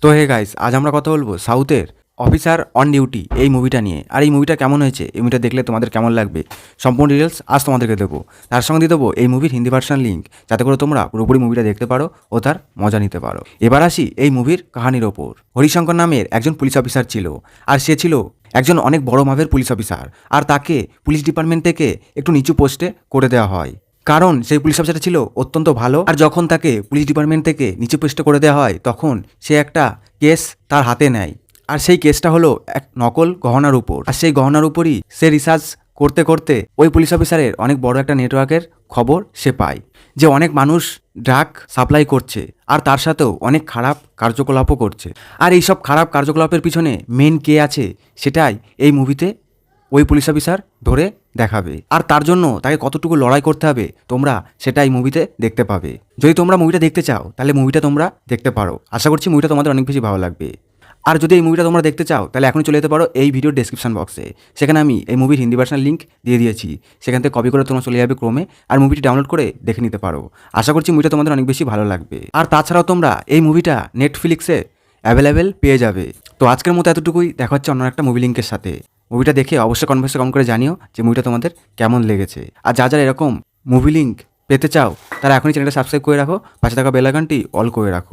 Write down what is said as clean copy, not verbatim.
তো hey guys, আজ আমরা কথা বলবো সাউথের অফিসার অন ডিউটি এই মুভিটা নিয়ে। আর এই মুভিটা কেমন হয়েছে, এই মুভিটা দেখলে তোমাদের কেমন লাগবে, সম্পূর্ণ ডিটেলস আজ তোমাদেরকে দেবো। তার সঙ্গে দিয়ে দেবো এই মুভির হিন্দি ভার্সন লিঙ্ক, যাতে করে তোমরা পুরোপুরি মুভিটা দেখতে পারো ও তার মজা নিতে পারো। এবার আসি এই মুভির কাহানির ওপর। হরিশঙ্কর নামের একজন পুলিশ অফিসার ছিল, আর সে ছিল একজন অনেক বড় মাপের পুলিশ অফিসার। আর তাকে পুলিশ ডিপার্টমেন্ট থেকে একটু নিচু পোস্টে করে দেওয়া হয়, কারণ সেই পুলিশ অফিসারটা ছিল অত্যন্ত ভালো। আর যখন তাকে পুলিশ ডিপার্টমেন্ট থেকে নিচে পোস্টে করে দেওয়া হয়, তখন সে একটা কেস তার হাতে নেয়। আর সেই কেসটা হলো এক নকল গহনার উপর। আর সেই গহনার উপরই সে রিসার্চ করতে করতে ওই পুলিশ অফিসারের অনেক বড় একটা নেটওয়ার্কের খবর সে পায়, যে অনেক মানুষ ড্রাগ সাপ্লাই করছে, আর তার সাথেও অনেক খারাপ কার্যকলাপও করছে। আর এইসব খারাপ কার্যকলাপের পিছনে মেন কে আছে, সেটাই এই মুভিতে ওই পুলিশ অফিসার ধরে দেখাবে। আর তার জন্য তাকে কতটুকু লড়াই করতে হবে, তোমরা সেটা এই মুভিতে দেখতে পাবে। যদি তোমরা মুভিটা দেখতে চাও, তাহলে মুভিটা তোমরা দেখতে পারো। আশা করছি মুভিটা তোমাদের অনেক বেশি ভালো লাগবে। আর যদি এই মুভিটা তোমরা দেখতে চাও, তাহলে এখনই চলে যেতে পারো এই ভিডিওর ডেসক্রিপশন বক্সে। সেখানে আমি এই মুভির হিন্দি ভার্সন লিঙ্ক দিয়ে দিয়েছি, সেখান থেকে কপি করে তোমরা চলে যাবে ক্রোমে, আর মুভিটি ডাউনলোড করে দেখে নিতে পারো। আশা করছি মুভিটা তোমাদের অনেক বেশি ভালো লাগবে। আর তাছাড়াও তোমরা এই মুভিটা নেটফ্লিক্সে অ্যাভেলেবেল পেয়ে যাবে। তো আজকের মতো এতটুকুই, দেখা হচ্ছে অন্য একটা মুভি লিঙ্কের সাথে। মুভিটা দেখে অবশ্যই কমেন্ট করে জানিও যে মুভিটা তোমাদের কেমন লেগেছে। আর যারা এরকম মুভি লিঙ্ক পেতে চাও, তারা এখনই চ্যানেলটা সাবস্ক্রাইব করে রাখো, পাশে থাকা বেল আইকনটি অল করে রাখো।